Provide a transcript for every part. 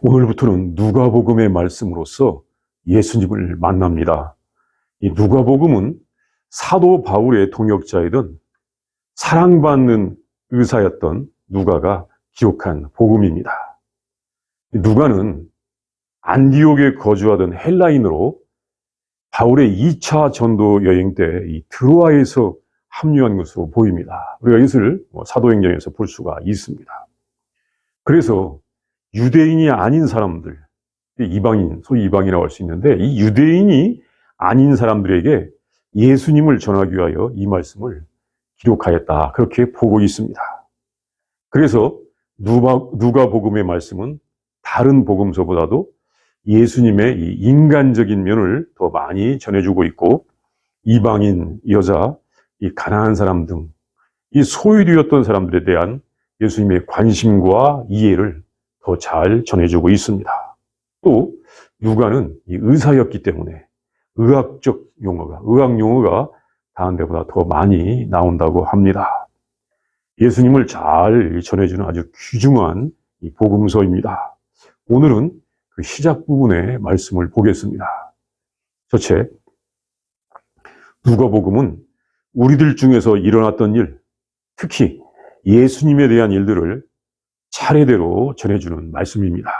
오늘부터는 누가복음의 말씀으로서 예수님을 만납니다. 이 누가복음은 사도 바울의 동역자이던 사랑받는 의사였던 누가가 기록한 복음입니다. 누가는 안디옥에 거주하던 헬라인으로 바울의 2차 전도 여행 때 이 드로아에서 합류한 것으로 보입니다. 우리가 이것을 사도행전에서 볼 수가 있습니다. 그래서 유대인이 아닌 사람들, 이방인, 소위 이방이라고 할 수 있는데, 이 유대인이 아닌 사람들에게 예수님을 전하기 위하여 이 말씀을 기록하였다. 그렇게 보고 있습니다. 그래서 누가복음의 말씀은 다른 복음서보다도 예수님의 이 인간적인 면을 더 많이 전해주고 있고, 이방인, 여자, 이 가난한 사람 등 이 소외되었던 사람들에 대한 예수님의 관심과 이해를 더 잘 전해주고 있습니다. 또 누가는 이 의사였기 때문에 의학 용어가 다른 데보다 더 많이 나온다고 합니다. 예수님을 잘 전해주는 아주 귀중한 이 복음서입니다. 오늘은 그 시작 부분의 말씀을 보겠습니다. 첫째, 누가복음은 우리들 중에서 일어났던 일, 특히 예수님에 대한 일들을 차례대로 전해주는 말씀입니다.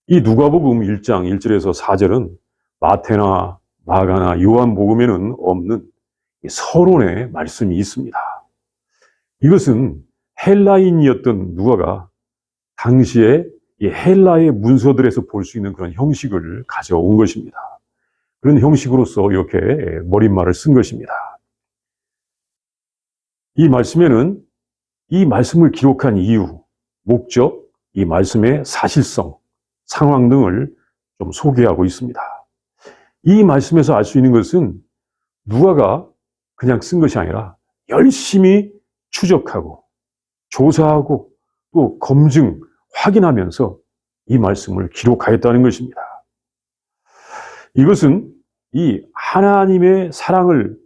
이 누가복음 1장 1절에서 4절은 마태나 마가나 요한복음에는 없는 서론의 말씀이 있습니다. 이것은 헬라인이었던 누가가 당시에 이 헬라의 문서들에서 볼 수 있는 그런 형식을 가져온 것입니다. 그런 형식으로서 이렇게 머릿말을 쓴 것입니다. 이 말씀에는 이 말씀을 기록한 이유, 목적, 이 말씀의 사실성, 상황 등을 좀 소개하고 있습니다. 이 말씀에서 알 수 있는 것은 누가가 그냥 쓴 것이 아니라 열심히 추적하고 조사하고 또 검증, 확인하면서 이 말씀을 기록하였다는 것입니다. 이것은 이 하나님의 사랑을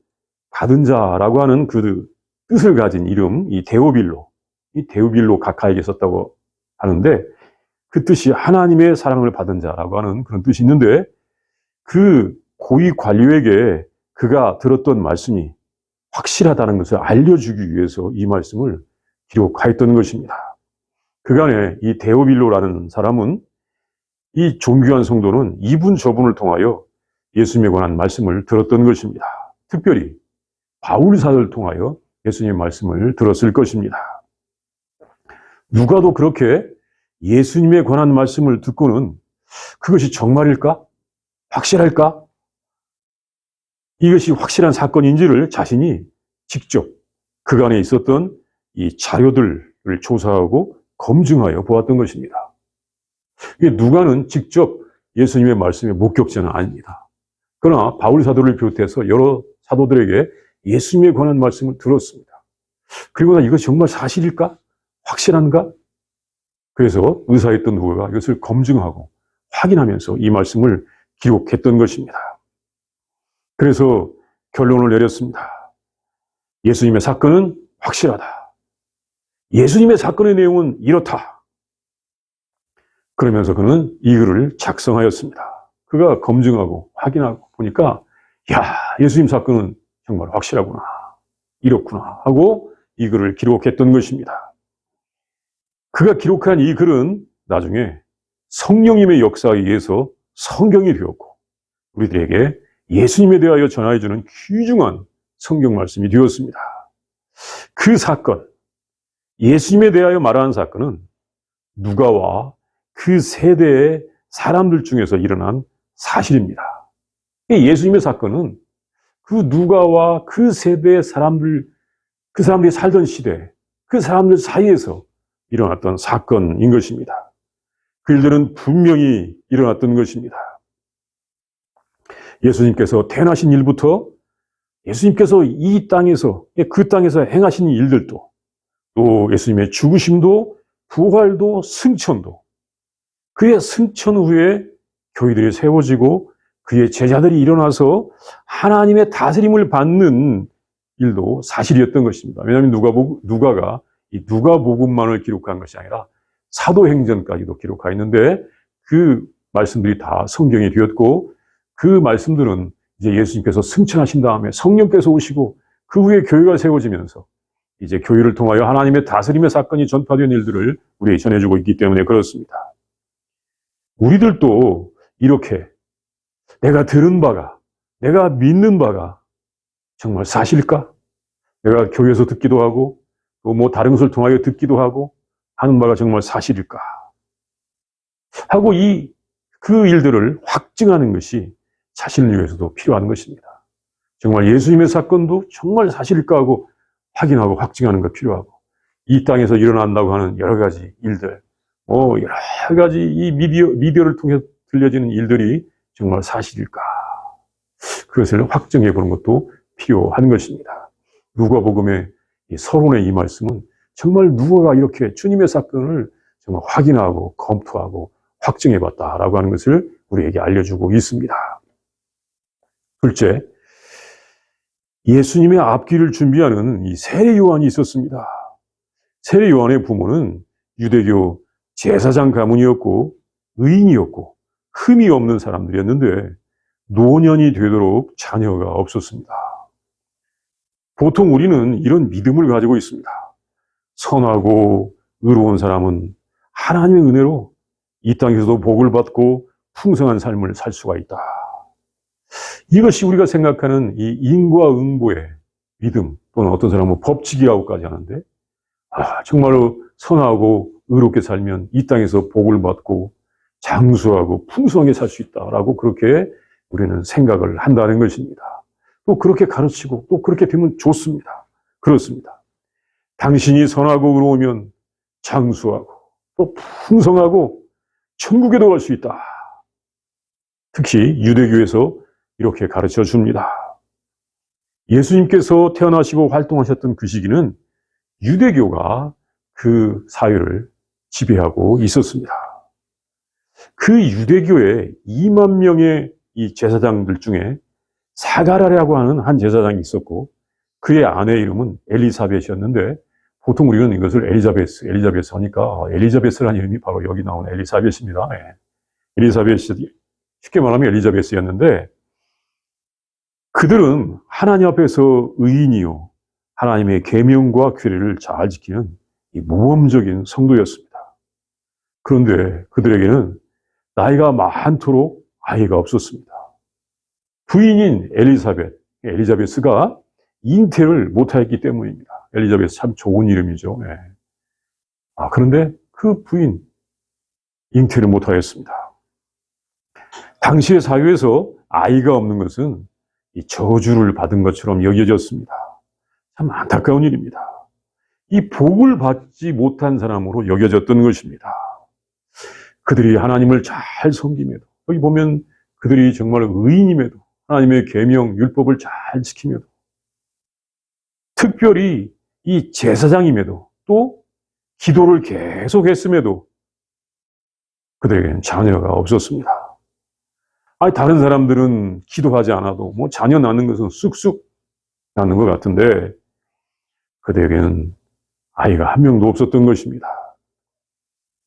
받은 자라고 하는 그 뜻을 가진 이름, 이 데오빌로 각하에게 썼다고 하는데, 그 뜻이 하나님의 사랑을 받은 자라고 하는 그런 뜻이 있는데, 그 고위 관료에게 그가 들었던 말씀이 확실하다는 것을 알려주기 위해서 이 말씀을 기록하였던 것입니다. 그간에 이 데오빌로라는 사람은, 이 존귀한 성도는 이분 저분을 통하여 예수님에 관한 말씀을 들었던 것입니다. 특별히 바울 사도를 통하여 예수님의 말씀을 들었을 것입니다. 누가도 그렇게 예수님에 관한 말씀을 듣고는 그것이 정말일까? 확실할까? 이것이 확실한 사건인지를 자신이 직접 그간에 있었던 이 자료들을 조사하고 검증하여 보았던 것입니다. 누가는 직접 예수님의 말씀의 목격자는 아닙니다. 그러나 바울 사도를 비롯해서 여러 사도들에게 예수님에 관한 말씀을 들었습니다. 그리고 이것이 정말 사실일까? 확실한가? 그래서 의사였던 누가가 이것을 검증하고 확인하면서 이 말씀을 기록했던 것입니다. 그래서 결론을 내렸습니다. 예수님의 사건은 확실하다. 예수님의 사건의 내용은 이렇다. 그러면서 그는 이 글을 작성하였습니다. 그가 검증하고 확인하고 보니까, 야, 예수님 사건은 정말 확실하구나, 이렇구나 하고 이 글을 기록했던 것입니다. 그가 기록한 이 글은 나중에 성령님의 역사에 의해서 성경이 되었고, 우리들에게 예수님에 대하여 전하여주는 귀중한 성경 말씀이 되었습니다. 그 사건, 예수님에 대하여 말하는 사건은 누가와 그 세대의 사람들 중에서 일어난 사실입니다. 예수님의 사건은 그 누가와 그 세대의 사람들, 그 사람들이 살던 시대, 그 사람들 사이에서 일어났던 사건인 것입니다. 그 일들은 분명히 일어났던 것입니다. 예수님께서 태어나신 일부터 예수님께서 이 땅에서, 그 땅에서 행하신 일들도, 또 예수님의 죽으심도, 부활도, 승천도, 그의 승천 후에 교회들이 세워지고 그의 제자들이 일어나서 하나님의 다스림을 받는 일도 사실이었던 것입니다. 왜냐하면 누가가 이 누가복음만을 기록한 것이 아니라 사도행전까지도 기록하여 있는데 그 말씀들이 다 성경이 되었고 그 말씀들은 이제 예수님께서 승천하신 다음에 성령께서 오시고 그 후에 교회가 세워지면서 이제 교회를 통하여 하나님의 다스림의 사건이 전파된 일들을 우리에게 전해주고 있기 때문에 그렇습니다. 우리들도 이렇게 내가 들은 바가, 내가 믿는 바가 정말 사실일까? 내가 교회에서 듣기도 하고 또 뭐 다른 것을 통하여 듣기도 하고 하는 바가 정말 사실일까? 하고 그 일들을 확증하는 것이 자신을 위해서도 필요한 것입니다. 정말 예수님의 사건도 정말 사실일까 하고 확인하고 확증하는 것 필요하고 이 땅에서 일어난다고 하는 여러 가지 일들, 여러 가지 이 미디어를 통해 들려지는 일들이 정말 사실일까? 그것을 확증해 보는 것도 필요한 것입니다. 누가복음의 이 서론의 이 말씀은 정말 누가가 이렇게 주님의 사건을 정말 확인하고 검토하고 확증해 봤다라고 하는 것을 우리에게 알려주고 있습니다. 둘째, 예수님의 앞길을 준비하는 이 세례 요한이 있었습니다. 세례 요한의 부모는 유대교 제사장 가문이었고 의인이었고 흠이 없는 사람들이었는데 노년이 되도록 자녀가 없었습니다. 보통 우리는 이런 믿음을 가지고 있습니다. 선하고 의로운 사람은 하나님의 은혜로 이 땅에서도 복을 받고 풍성한 삶을 살 수가 있다. 이것이 우리가 생각하는 이 인과응보의 믿음 또는 어떤 사람은 법칙이라고까지 하는데 정말로 선하고 의롭게 살면 이 땅에서 복을 받고 장수하고 풍성하게 살 수 있다라고 그렇게 우리는 생각을 한다는 것입니다. 또 그렇게 가르치고 또 그렇게 되면 좋습니다. 그렇습니다. 당신이 선하고 의로우면 장수하고 또 풍성하고 천국에도 갈 수 있다. 특히 유대교에서 이렇게 가르쳐 줍니다. 예수님께서 태어나시고 활동하셨던 그 시기는 유대교가 그 사회를 지배하고 있었습니다. 그 유대교에 2만 명의 이 제사장들 중에 사가랴라고 하는 한 제사장이 있었고 그의 아내 이름은 엘리사벳이었는데 보통 우리는 이것을 엘리자베스 하니까 엘리자베스라는 이름이 바로 여기 나오는 엘리사벳입니다. 엘리사벳이 쉽게 말하면 엘리자베스였는데 그들은 하나님 앞에서 의인이요 하나님의 계명과 규례를 잘 지키는 이 모범적인 성도였습니다. 그런데 그들에게는 나이가 많도록 아이가 없었습니다. 부인인 엘리자베스가 잉태를 못하였기 때문입니다. 엘리자베스 참 좋은 이름이죠. 그런데 그 부인 잉태를 못하였습니다. 당시의 사회에서 아이가 없는 것은 이 저주를 받은 것처럼 여겨졌습니다. 참 안타까운 일입니다. 이 복을 받지 못한 사람으로 여겨졌던 것입니다. 그들이 하나님을 잘 섬김에도 여기 보면 그들이 정말 의인임에도 하나님의 계명, 율법을 잘 지킴에도 특별히 이 제사장임에도 또 기도를 계속했음에도 그들에게는 자녀가 없었습니다. 다른 사람들은 기도하지 않아도 뭐 자녀 낳는 것은 쑥쑥 낳는 것 같은데 그들에게는 아이가 한 명도 없었던 것입니다.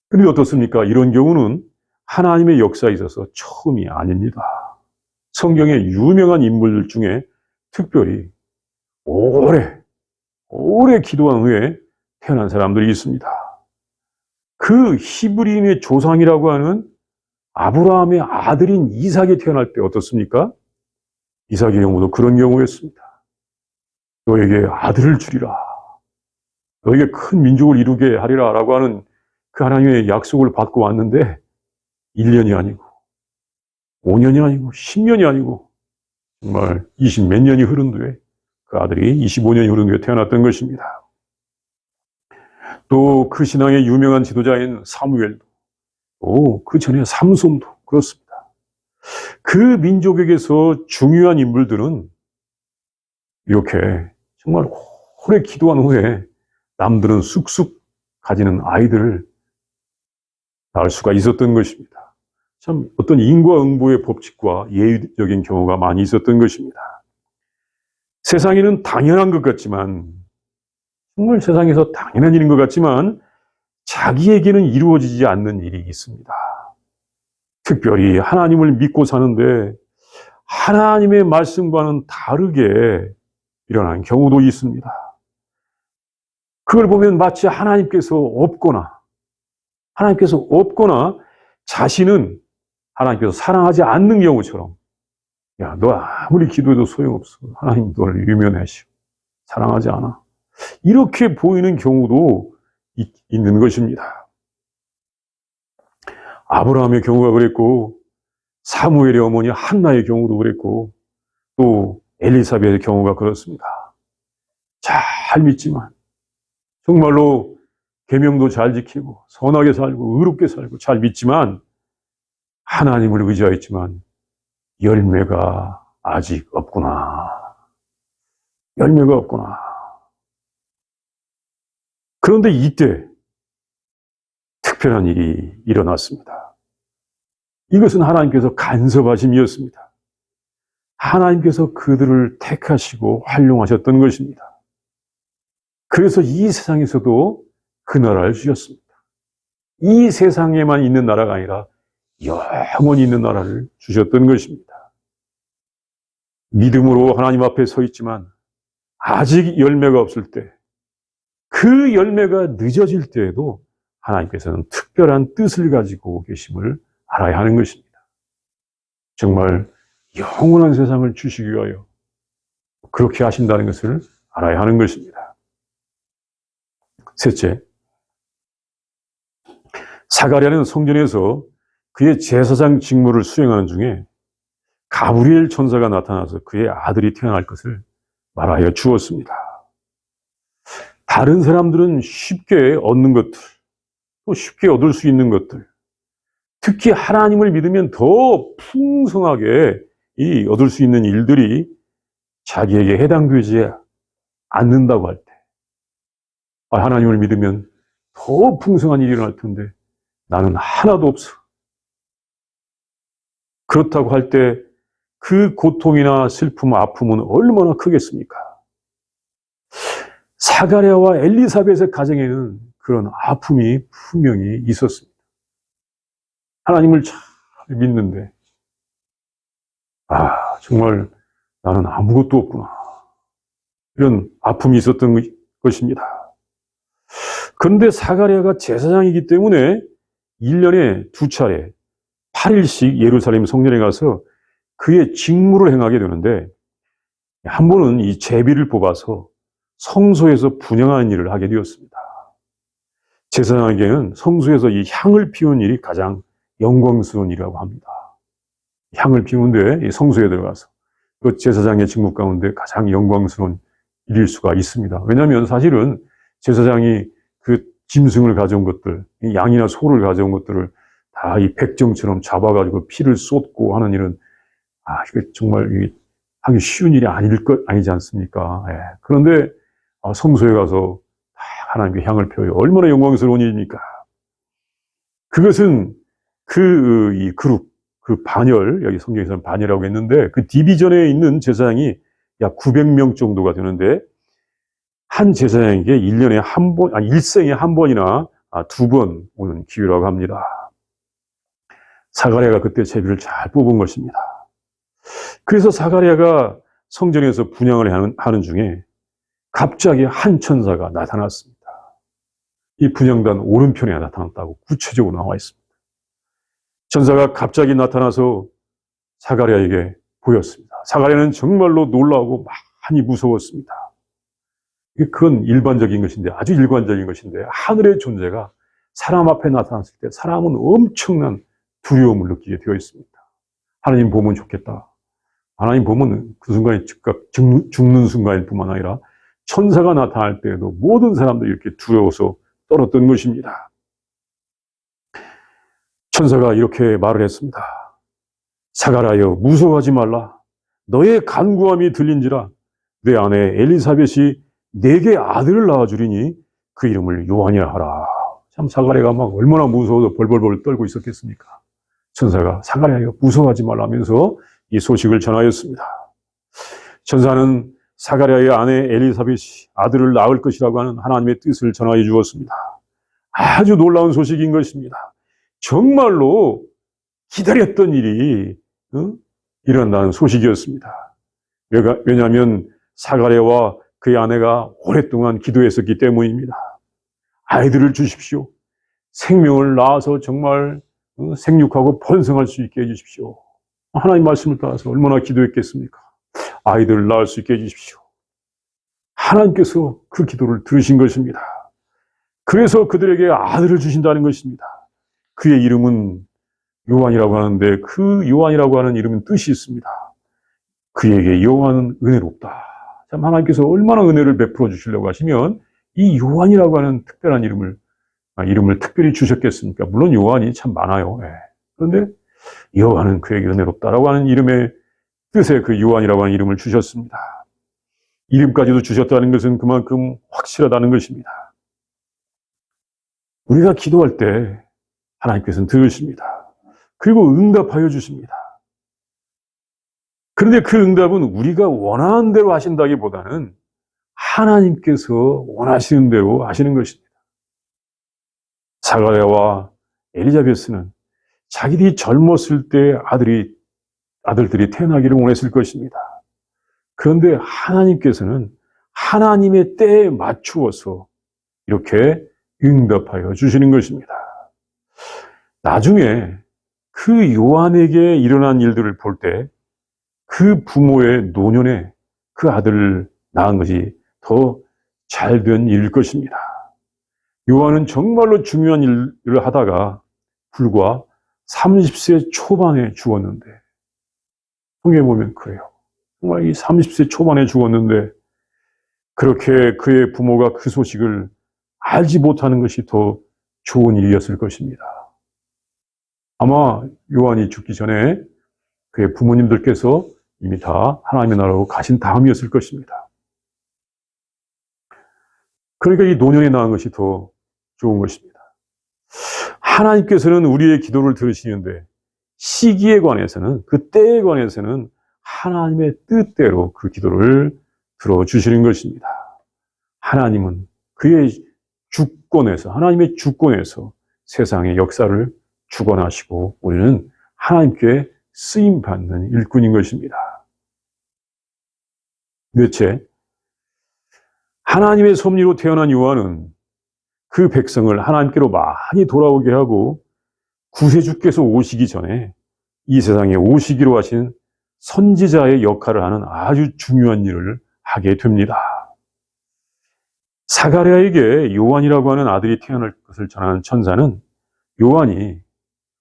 그런데 어떻습니까? 이런 경우는 하나님의 역사에 있어서 처음이 아닙니다. 성경의 유명한 인물들 중에 특별히 오래 기도한 후에 태어난 사람들이 있습니다. 그 히브리인의 조상이라고 하는 아브라함의 아들인 이삭이 태어날 때 어떻습니까? 이삭의 경우도 그런 경우였습니다. 너에게 아들을 주리라. 너에게 큰 민족을 이루게 하리라 라고 하는 그 하나님의 약속을 받고 왔는데 1년이 아니고 5년이 아니고 10년이 아니고 정말 20 몇 년이 흐른 뒤에 그 아들이 25년이 흐른 뒤에 태어났던 것입니다. 또 그 신앙의 유명한 지도자인 사무엘도 그 전에 삼손도 그렇습니다. 그 민족에게서 중요한 인물들은 이렇게 정말 오래 기도한 후에 남들은 쑥쑥 가지는 아이들을 낳을 수가 있었던 것입니다. 참 어떤 인과응보의 법칙과 예의적인 경우가 많이 있었던 것입니다. 세상에는 당연한 것 같지만 정말 세상에서 당연한 일인 것 같지만 자기에게는 이루어지지 않는 일이 있습니다. 특별히 하나님을 믿고 사는데 하나님의 말씀과는 다르게 일어나는 경우도 있습니다. 그걸 보면 마치 하나님께서 없거나 자신은 하나님께서 사랑하지 않는 경우처럼, 야, 너 아무리 기도해도 소용없어. 하나님 너를 유면하시오. 사랑하지 않아. 이렇게 보이는 경우도 있는 것입니다. 아브라함의 경우가 그랬고, 사무엘의 어머니 한나의 경우도 그랬고, 또 엘리사벳의 경우가 그렇습니다. 잘 믿지만, 정말로 계명도 잘 지키고 선하게 살고 의롭게 살고 잘 믿지만, 하나님을 의지하였지만 열매가 아직 없구나. 열매가 없구나. 그런데 이때 특별한 일이 일어났습니다. 이것은 하나님께서 간섭하심이었습니다. 하나님께서 그들을 택하시고 활용하셨던 것입니다. 그래서 이 세상에서도 그 나라를 주셨습니다. 이 세상에만 있는 나라가 아니라 영원히 있는 나라를 주셨던 것입니다. 믿음으로 하나님 앞에 서 있지만 아직 열매가 없을 때, 그 열매가 늦어질 때에도 하나님께서는 특별한 뜻을 가지고 계심을 알아야 하는 것입니다. 정말 영원한 세상을 주시기 위하여 그렇게 하신다는 것을 알아야 하는 것입니다. 셋째, 사가랴는 성전에서 그의 제사장 직무를 수행하는 중에 가브리엘 천사가 나타나서 그의 아들이 태어날 것을 말하여 주었습니다. 다른 사람들은 쉽게 얻는 것들, 또 쉽게 얻을 수 있는 것들, 특히 하나님을 믿으면 더 풍성하게 얻을 수 있는 일들이 자기에게 해당되지 않는다고 할 때, 하나님을 믿으면 더 풍성한 일이 일어날 텐데 나는 하나도 없어. 그렇다고 할 때 그 고통이나 슬픔, 아픔은 얼마나 크겠습니까? 사가랴와 엘리사벳의 가정에는 그런 아픔이 분명히 있었습니다. 하나님을 잘 믿는데, 정말 나는 아무것도 없구나. 이런 아픔이 있었던 것입니다. 그런데 사가랴가 제사장이기 때문에 1년에 2차례 8일씩 예루살렘 성전에 가서 그의 직무를 행하게 되는데, 한 번은 이 제비를 뽑아서 성소에서 분향하는 일을 하게 되었습니다. 제사장에게는 성소에서 이 향을 피우는 일이 가장 영광스러운 일이라고 합니다. 향을 피우는데 성소에 들어가서 그 제사장의 직무 가운데 가장 영광스러운 일일 수가 있습니다. 왜냐하면 사실은 제사장이 그 짐승을 가져온 것들, 양이나 소를 가져온 것들을 다 이 백정처럼 잡아가지고 피를 쏟고 하는 일은 이게 정말 하기 쉬운 일이 아니지 않습니까? 예. 그런데 성소에 가서 하나님께 향을 피워요. 얼마나 영광스러운 일입니까? 그것은 이 그룹, 그 반열, 여기 성경에서는 반열이라고 했는데, 그 디비전에 있는 제사장이 약 900명 정도가 되는데, 한 제사장에게 1년에 한 번, 일생에 한 번이나 2번 오는 기회라고 합니다. 사가랴가 그때 제비를 잘 뽑은 것입니다. 그래서 사가랴가 성전에서 분향을 하는 중에 갑자기 한 천사가 나타났습니다. 이 분향단 오른편에 나타났다고 구체적으로 나와 있습니다. 천사가 갑자기 나타나서 사가랴에게 보였습니다. 사가랴는 정말로 놀라고 많이 무서웠습니다. 그건 일반적인 것인데, 아주 일관적인 것인데, 하늘의 존재가 사람 앞에 나타났을 때 사람은 엄청난 두려움을 느끼게 되어 있습니다. 하나님 보면 좋겠다. 하나님 보면 그 순간에 즉각 죽는 순간일 뿐만 아니라 천사가 나타날 때에도 모든 사람들이 이렇게 두려워서 떨었던 것입니다. 천사가 이렇게 말을 했습니다. 사가랴여, 무서워하지 말라. 너의 간구함이 들린지라. 내 아내 엘리사벳이 내게 아들을 낳아주리니 그 이름을 요한이라 하라. 참 사가랴가 막 얼마나 무서워서 벌벌벌 떨고 있었겠습니까? 천사가 사가랴여, 무서워하지 말라면서 이 소식을 전하였습니다. 천사는 사가랴의 아내 엘리사벳이 아들을 낳을 것이라고 하는 하나님의 뜻을 전하여 주었습니다. 아주 놀라운 소식인 것입니다. 정말로 기다렸던 일이 일어난다는 소식이었습니다. 왜냐하면 사가랴와 그의 아내가 오랫동안 기도했었기 때문입니다. 아이들을 주십시오. 생명을 낳아서 정말 생육하고 번성할 수 있게 해주십시오. 하나님 말씀을 따라서 얼마나 기도했겠습니까? 아이들을 낳을 수 있게 해주십시오. 하나님께서 그 기도를 들으신 것입니다. 그래서 그들에게 아들을 주신다는 것입니다. 그의 이름은 요한이라고 하는데 그 요한이라고 하는 이름은 뜻이 있습니다. 그에게 요한은 은혜롭다. 참 하나님께서 얼마나 은혜를 베풀어 주시려고 하시면 이 요한이라고 하는 특별한 이름을 특별히 주셨겠습니까? 물론 요한이 참 많아요. 그런데 요한은 그에게 은혜롭다라고 하는 이름의 뜻에 그 요한이라고 하는 이름을 주셨습니다. 이름까지도 주셨다는 것은 그만큼 확실하다는 것입니다. 우리가 기도할 때 하나님께서는 들으십니다. 그리고 응답하여 주십니다. 그런데 그 응답은 우리가 원하는 대로 하신다기보다는 하나님께서 원하시는 대로 하시는 것입니다. 사가랴와 엘리자베스는 자기들이 젊었을 때 아들들이 태어나기를 원했을 것입니다. 그런데 하나님께서는 하나님의 때에 맞추어서 이렇게 응답하여 주시는 것입니다. 나중에 그 요한에게 일어난 일들을 볼 때 그 부모의 노년에 그 아들을 낳은 것이 더 잘된 일일 것입니다. 요한은 정말로 중요한 일을 하다가 불과 30세 초반에 죽었는데, 성경에 보면 그래요. 정말 이 30세 초반에 죽었는데 그렇게 그의 부모가 그 소식을 알지 못하는 것이 더 좋은 일이었을 것입니다. 아마 요한이 죽기 전에 그의 부모님들께서 이미 다 하나님의 나라로 가신 다음이었을 것입니다. 그러니까 이 노년에 낳은 것이 더 좋은 것입니다. 하나님께서는 우리의 기도를 들으시는데 시기에 관해서는, 그 때에 관해서는 하나님의 뜻대로 그 기도를 들어주시는 것입니다. 하나님은 그의 주권에서, 하나님의 주권에서 세상의 역사를 주관하시고 우리는 하나님께 쓰임받는 일꾼인 것입니다. 넷째, 하나님의 섭리로 태어난 요한은 그 백성을 하나님께로 많이 돌아오게 하고 구세주께서 오시기 전에 이 세상에 오시기로 하신 선지자의 역할을 하는 아주 중요한 일을 하게 됩니다. 사가랴에게 요한이라고 하는 아들이 태어날 것을 전하는 천사는 요한이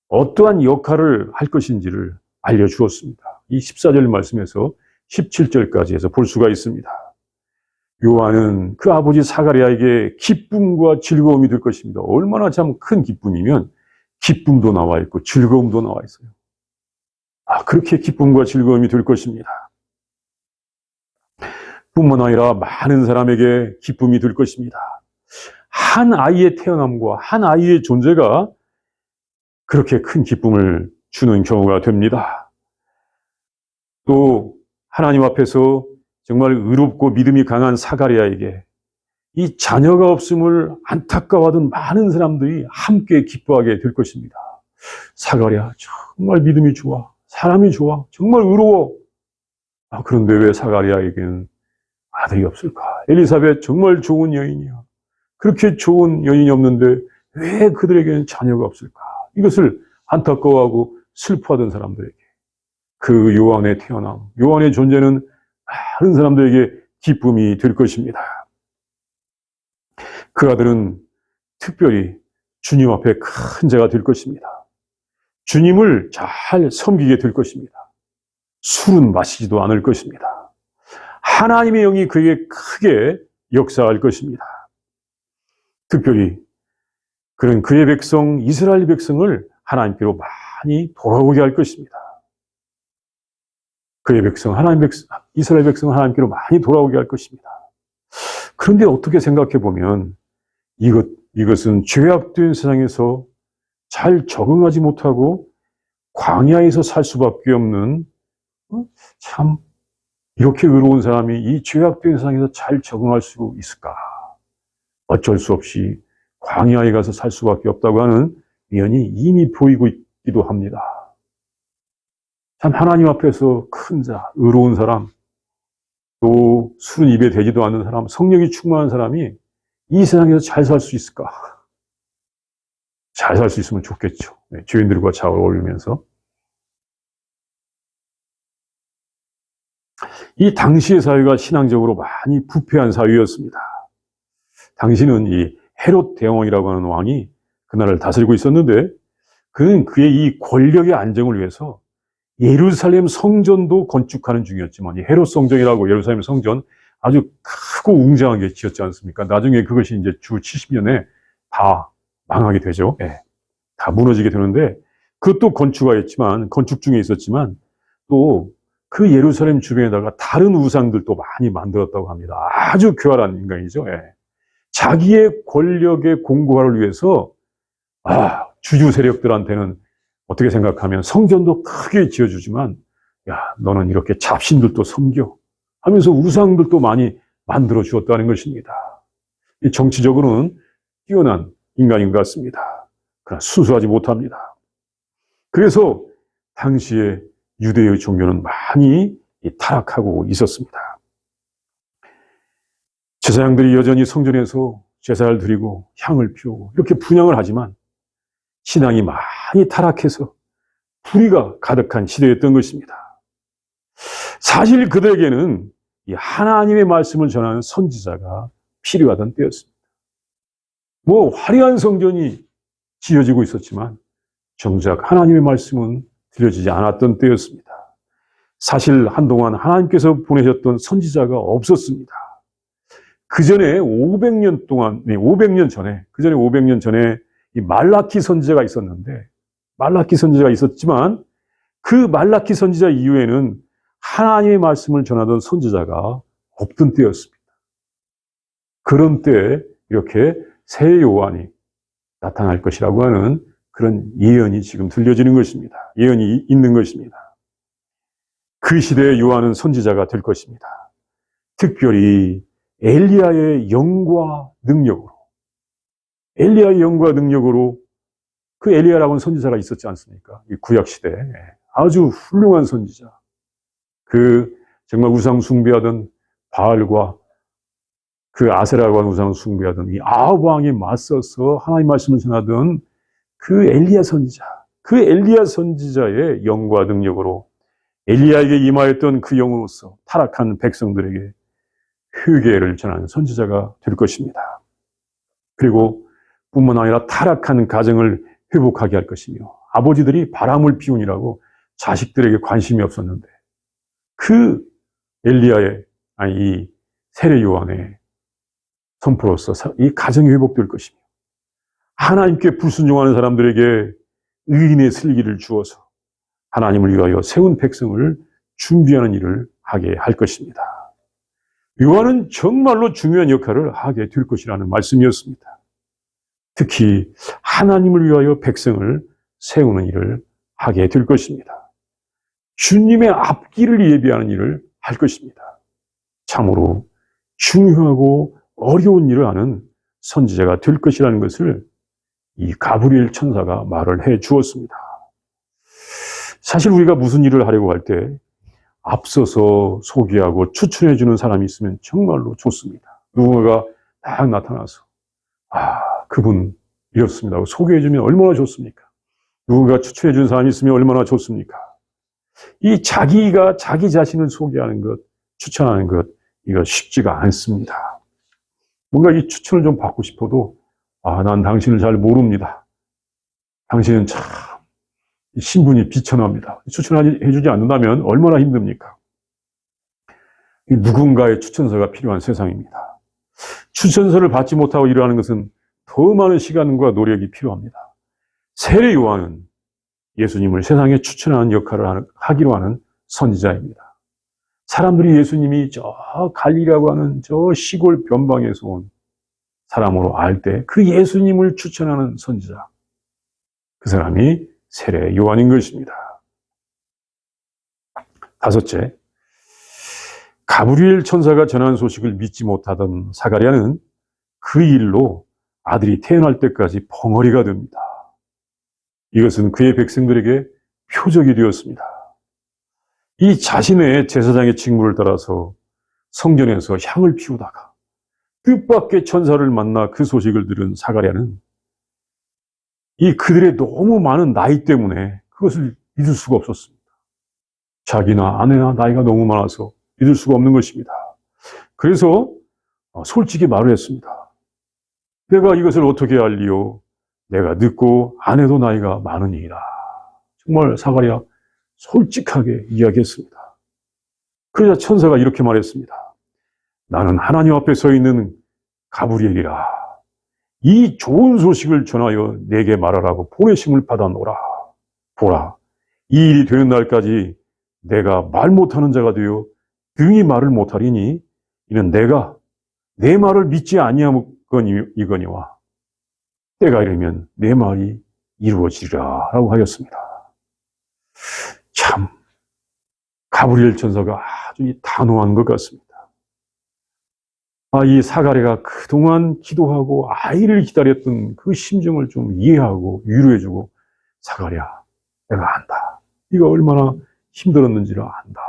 어떠한 역할을 할 것인지를 알려주었습니다. 이 14절 말씀에서 17절까지 해서 볼 수가 있습니다. 요한은 그 아버지 사가랴에게 기쁨과 즐거움이 될 것입니다. 얼마나 참 큰 기쁨이면 기쁨도 나와 있고 즐거움도 나와 있어요. 그렇게 기쁨과 즐거움이 될 것입니다. 뿐만 아니라 많은 사람에게 기쁨이 될 것입니다. 한 아이의 태어남과 한 아이의 존재가 그렇게 큰 기쁨을 주는 경우가 됩니다. 또 하나님 앞에서 정말 의롭고 믿음이 강한 사가랴에게 이 자녀가 없음을 안타까워하던 많은 사람들이 함께 기뻐하게 될 것입니다. 사가랴 정말 믿음이 좋아, 사람이 좋아, 정말 의로워. 그런데 왜 사가랴에게는 아들이 없을까? 엘리사벳 정말 좋은 여인이야. 그렇게 좋은 여인이 없는데 왜 그들에게는 자녀가 없을까? 이것을 안타까워하고 슬퍼하던 사람들에게 그 요한의 태어남, 요한의 존재는 많은 사람들에게 기쁨이 될 것입니다. 그 아들은 특별히 주님 앞에 큰 자가 될 것입니다. 주님을 잘 섬기게 될 것입니다. 술은 마시지도 않을 것입니다. 하나님의 영이 그에게 크게 역사할 것입니다. 특별히 그런 그의 백성, 이스라엘 백성을 하나님께로 많이 돌아오게 할 것입니다. 그의 백성, 이스라엘 백성을 하나님께로 많이 돌아오게 할 것입니다. 그런데 어떻게 생각해 보면 이것은 죄악된 세상에서 잘 적응하지 못하고 광야에서 살 수밖에 없는, 참 이렇게 의로운 사람이 이 죄악된 세상에서 잘 적응할 수 있을까? 어쩔 수 없이 광야에 가서 살 수밖에 없다고 하는 면이 이미 보이고 있기도 합니다. 참 하나님 앞에서 큰 자, 의로운 사람, 또 술은 입에 대지도 않는 사람, 성령이 충만한 사람이 이 세상에서 잘 살 수 있을까? 잘 살 수 있으면 좋겠죠. 죄인들과 잘 어울리면서. 이 당시의 사회가 신앙적으로 많이 부패한 사회였습니다. 당시는 이 헤롯 대왕이라고 하는 왕이 그 나라를 다스리고 있었는데, 그는 그의 이 권력의 안정을 위해서 예루살렘 성전도 건축하는 중이었지만, 이 헤롯 성전이라고 예루살렘 성전 아주 크고 웅장하게 지었지 않습니까? 나중에 그것이 이제 주 70년에 다 망하게 되죠. 예. 다 무너지게 되는데, 그것도 건축 중에 있었지만, 또 그 예루살렘 주변에다가 다른 우상들도 많이 만들었다고 합니다. 아주 교활한 인간이죠. 예. 자기의 권력의 공고화를 위해서, 주주 세력들한테는 어떻게 생각하면 성전도 크게 지어주지만, 야, 너는 이렇게 잡신들도 섬겨 하면서 우상들도 많이 만들어 주었다는 것입니다. 정치적으로는 뛰어난 인간인 것 같습니다. 그러나 순수하지 못합니다. 그래서 당시에 유대의 종교는 많이 타락하고 있었습니다. 제사장들이 여전히 성전에서 제사를 드리고 향을 피우고 이렇게 분향을 하지만 신앙이 많이 타락해서 불의가 가득한 시대였던 것입니다. 사실 그들에게는 이 하나님의 말씀을 전하는 선지자가 필요하던 때였습니다. 화려한 성전이 지어지고 있었지만 정작 하나님의 말씀은 들려지지 않았던 때였습니다. 사실 한동안 하나님께서 보내셨던 선지자가 없었습니다. 그 전에 500년 전에 이 말라키 선지자가 있었는데, 말라키 선지자가 있었지만 그 말라키 선지자 이후에는 하나님의 말씀을 전하던 선지자가 없던 때였습니다. 그런 때에 이렇게 새 요한이 나타날 것이라고 하는 그런 예언이 지금 들려지는 것입니다. 예언이 있는 것입니다. 그 시대의 요한은 선지자가 될 것입니다. 특별히 엘리야의 영과 능력으로, 그 엘리야라고 하는 선지자가 있었지 않습니까? 이 구약 시대에 아주 훌륭한 선지자. 정말 우상 숭배하던 바알과 그 아세라고 하는 우상 숭배하던 이 아합 왕에 맞서서 하나님 말씀을 전하던 그 엘리야 선지자. 그 엘리야 선지자의 영과 능력으로 엘리야에게 임하였던 그 영으로서 타락한 백성들에게 회개를 전하는 선지자가 될 것입니다. 그리고 뿐만 아니라 타락한 가정을 회복하게 할 것이며, 아버지들이 바람을 피우니라고 자식들에게 관심이 없었는데 그 이 세례 요한의 선포로서 이 가정이 회복될 것이며, 하나님께 불순종하는 사람들에게 의인의 슬기를 주어서 하나님을 위하여 세운 백성을 준비하는 일을 하게 할 것입니다. 요한은 정말로 중요한 역할을 하게 될 것이라는 말씀이었습니다. 특히 하나님을 위하여 백성을 세우는 일을 하게 될 것입니다. 주님의 앞길을 예비하는 일을 할 것입니다. 참으로 중요하고 어려운 일을 하는 선지자가 될 것이라는 것을 이 가브리엘 천사가 말을 해 주었습니다. 사실 우리가 무슨 일을 하려고 할 때 앞서서 소개하고 추천해 주는 사람이 있으면 정말로 좋습니다. 누군가가 딱 나타나서 그분 이렇습니다 하고 소개해 주면 얼마나 좋습니까? 누군가 추천해 주는 사람이 있으면 얼마나 좋습니까? 이 자기가 자기 자신을 소개하는 것, 추천하는 것, 이거 쉽지가 않습니다. 뭔가 이 추천을 좀 받고 싶어도 난 당신을 잘 모릅니다. 당신은 참 신분이 비천합니다. 추천해주지 않는다면 얼마나 힘듭니까? 누군가의 추천서가 필요한 세상입니다. 추천서를 받지 못하고 일하는 것은 더 많은 시간과 노력이 필요합니다. 세례 요한은 예수님을 세상에 추천하는 역할을 하기로 하는 선지자입니다. 사람들이 예수님이 저 갈릴리라고 하는 저 시골 변방에서 온 사람으로 알 때 그 예수님을 추천하는 선지자, 그 사람이 세례 요한인 것입니다. 다섯째, 가브리엘 천사가 전한 소식을 믿지 못하던 사가랴는 그 일로 아들이 태어날 때까지 벙어리가 됩니다. 이것은 그의 백성들에게 표적이 되었습니다. 이 자신의 제사장의 직무를 따라서 성전에서 향을 피우다가 뜻밖의 천사를 만나 그 소식을 들은 사가랴는 이 그들의 너무 많은 나이 때문에 그것을 믿을 수가 없었습니다. 자기나 아내나 나이가 너무 많아서 믿을 수가 없는 것입니다. 그래서 솔직히 말을 했습니다. 내가 이것을 어떻게 알리요? 내가 늙고 아내도 나이가 많으니이다. 정말 사가랴 솔직하게 이야기했습니다. 그러자 천사가 이렇게 말했습니다. 나는 하나님 앞에 서 있는 가브리엘이라. 이 좋은 소식을 전하여 내게 말하라고 보내심을 받아노라. 보라, 이 일이 되는 날까지 내가 말 못하는 자가 되어 등이 말을 못하리니 이는 내가 내 말을 믿지 아니하거니와 때가 이르면 내 말이 이루어지리라 라고 하였습니다. 참 가브리엘 천사가 아주 단호한 것 같습니다. 이 사가랴가 그동안 기도하고 아이를 기다렸던 그 심정을 좀 이해하고 위로해주고 사가랴 내가 안다. 네가 얼마나 힘들었는지를 안다.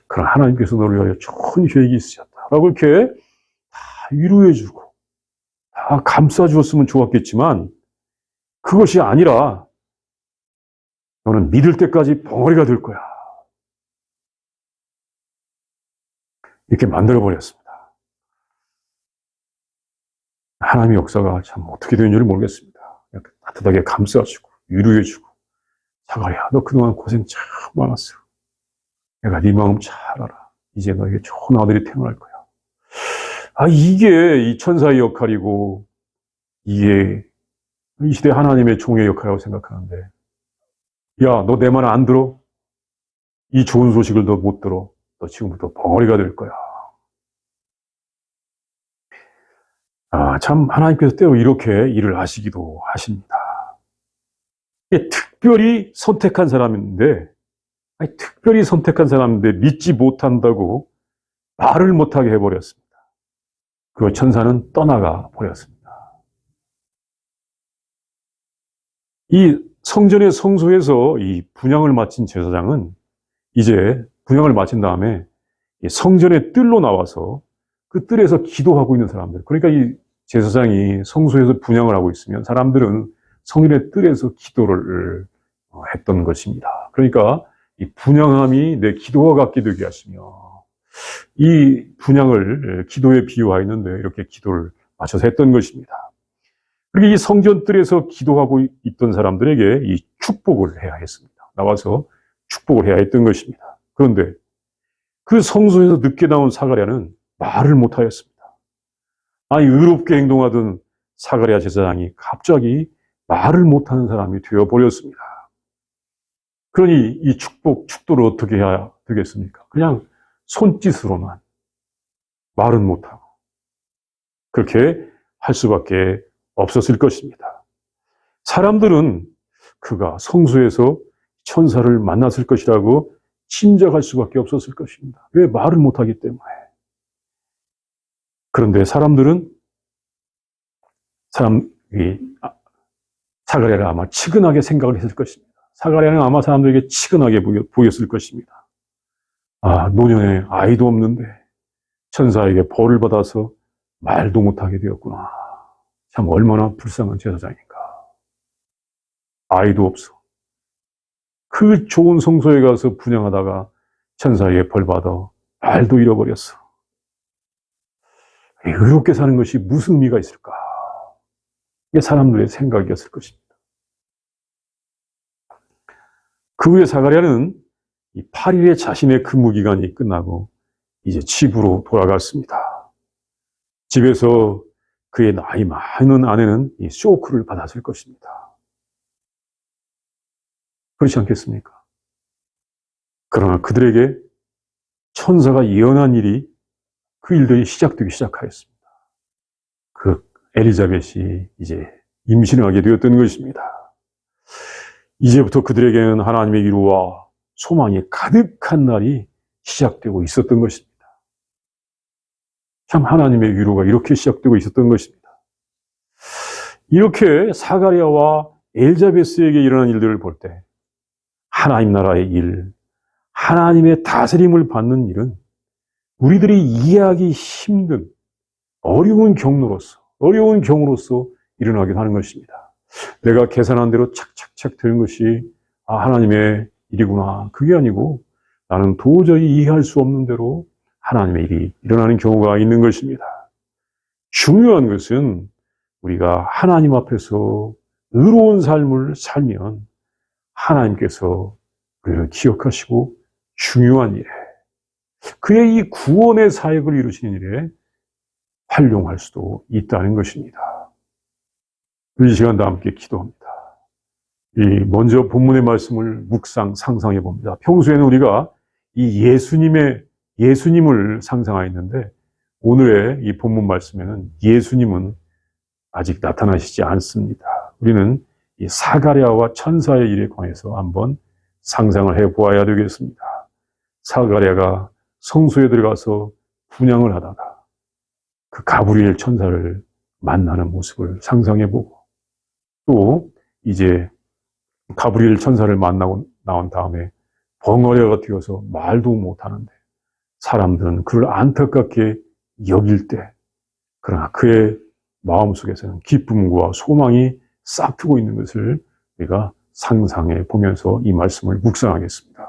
그러나 하나님께서 너를 위하여 좋은 계획이 있으셨다. 라고 이렇게 다 위로해주고 다 감싸주었으면 좋았겠지만 그것이 아니라 너는 믿을 때까지 벙어리가 될 거야. 이렇게 만들어버렸습니다. 하나님의 역사가 참 어떻게 되는지를 모르겠습니다. 따뜻하게 감싸주고 위로해주고 사가랴 너 그동안 고생 참 많았어. 내가 네 마음 잘 알아. 이제 너에게 좋은 아들이 태어날 거야. 이게 이 천사의 역할이고 이게 이 시대 하나님의 종의 역할이라고 생각하는데 야, 너 내 말 안 들어? 이 좋은 소식을 너 못 들어. 너 지금부터 벙어리가 될 거야. 참 하나님께서 때로 이렇게 일을 하시기도 하십니다. 특별히 선택한 사람인데 믿지 못한다고 말을 못하게 해버렸습니다. 그 천사는 떠나가 버렸습니다. 이 성전의 성소에서 이 분향을 마친 제사장은 이제 분향을 마친 다음에 성전의 뜰로 나와서 그 뜰에서 기도하고 있는 사람들. 그러니까 이 제사장이 성소에서 분향을 하고 있으면 사람들은 성전의 뜰에서 기도를 했던 것입니다. 그러니까 이 분향함이 내 기도와 같게 되게 하시며 이 분향을 기도에 비유하였는데 이렇게 기도를 맞춰서 했던 것입니다. 그리고 이 성전 뜰에서 기도하고 있던 사람들에게 이 축복을 해야 했습니다. 나와서 축복을 해야 했던 것입니다. 그런데 그 성소에서 늦게 나온 사가랴는 말을 못하였습니다. 의롭게 행동하던 사가랴 제사장이 갑자기 말을 못하는 사람이 되어버렸습니다. 그러니 이 축도를 어떻게 해야 되겠습니까? 그냥 손짓으로만 말은 못하고 그렇게 할 수밖에 없었을 것입니다. 사람들은 그가 성소에서 천사를 만났을 것이라고 짐작할 수밖에 없었을 것입니다. 왜 말을 못하기 때문에. 그런데 사람들은 사가랴를 아마 치근하게 생각을 했을 것입니다. 사가랴는 아마 사람들에게 치근하게 보였을 것입니다. 노년에 아이도 없는데 천사에게 벌을 받아서 말도 못하게 되었구나. 참 얼마나 불쌍한 제사장인가. 아이도 없어. 그 좋은 성소에 가서 분향하다가 천사에게 벌 받아 말도 잃어버렸어. 의롭게 사는 것이 무슨 의미가 있을까? 이게 사람들의 생각이었을 것입니다. 그 후에 사가랴는 이 8일의 자신의 근무기간이 끝나고 이제 집으로 돌아갔습니다. 집에서 그의 나이 많은 아내는 이 쇼크를 받았을 것입니다. 그렇지 않겠습니까? 그러나 그들에게 천사가 예언한 그 일들이 시작되기 시작하였습니다. 그 엘리자벳이 이제 임신을 하게 되었던 것입니다. 이제부터 그들에게는 하나님의 위로와 소망이 가득한 날이 시작되고 있었던 것입니다. 참 하나님의 위로가 이렇게 시작되고 있었던 것입니다. 이렇게 사가랴와 엘자베스에게 일어난 일들을 볼 때 하나님 나라의 일, 하나님의 다스림을 받는 일은 우리들이 이해하기 힘든 어려운 경우로서 일어나기도 하는 것입니다. 내가 계산한 대로 착착착 되는 것이 하나님의 일이구나. 그게 아니고 나는 도저히 이해할 수 없는 대로 하나님의 일이 일어나는 경우가 있는 것입니다. 중요한 것은 우리가 하나님 앞에서 의로운 삶을 살면 하나님께서 우리를 기억하시고 중요한 일에, 그의 이 구원의 사역을 이루시는 일에 활용할 수도 있다는 것입니다. 이 시간도 함께 기도합니다. 먼저 본문의 말씀을 묵상, 상상해 봅니다. 평소에는 우리가 이 예수님을 상상하였는데 오늘의 이 본문 말씀에는 예수님은 아직 나타나시지 않습니다. 우리는 이 사가랴와 천사의 일에 관해서 한번 상상을 해 보아야 되겠습니다. 사가랴가 성소에 들어가서 분향을 하다가 그 가브리엘 천사를 만나는 모습을 상상해 보고, 또 이제 가브리엘 천사를 만나고 나온 다음에 벙어리가 되어서 말도 못하는데 사람들은 그를 안타깝게 여길 때, 그러나 그의 마음속에서는 기쁨과 소망이 싹트고 있는 것을 우리가 상상해 보면서 이 말씀을 묵상하겠습니다.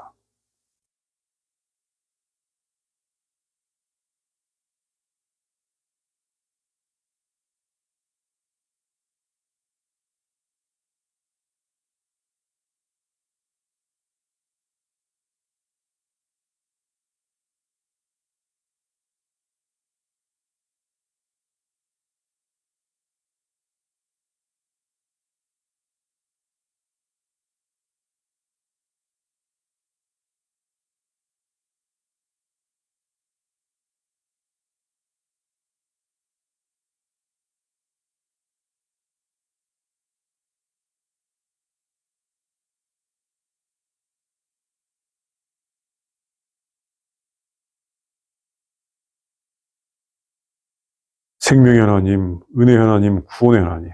생명의 하나님, 은혜의 하나님, 구원의 하나님,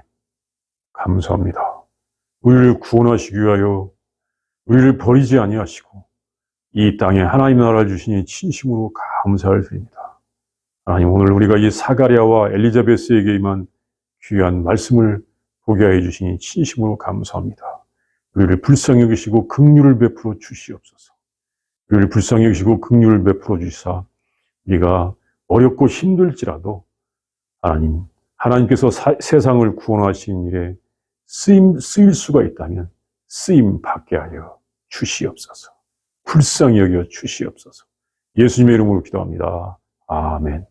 감사합니다. 우리를 구원하시기 위하여 우리를 버리지 아니하시고 이 땅에 하나님 나라를 주시니 진심으로 감사를 드립니다. 하나님, 오늘 우리가 이 사가랴와 엘리자베스에게 임한 귀한 말씀을 보게 하여 주시니 진심으로 감사합니다. 우리를 불쌍히 여기시고 긍휼을 베풀어 주시옵소서. 우리를 불쌍히 여기시고 긍휼을 베풀어 주시사 우리가 어렵고 힘들지라도 하나님께서 세상을 구원하신 일에 쓰일 수가 있다면 쓰임 받게 하여 주시옵소서. 불쌍히 여겨 주시옵소서. 예수님의 이름으로 기도합니다. 아멘.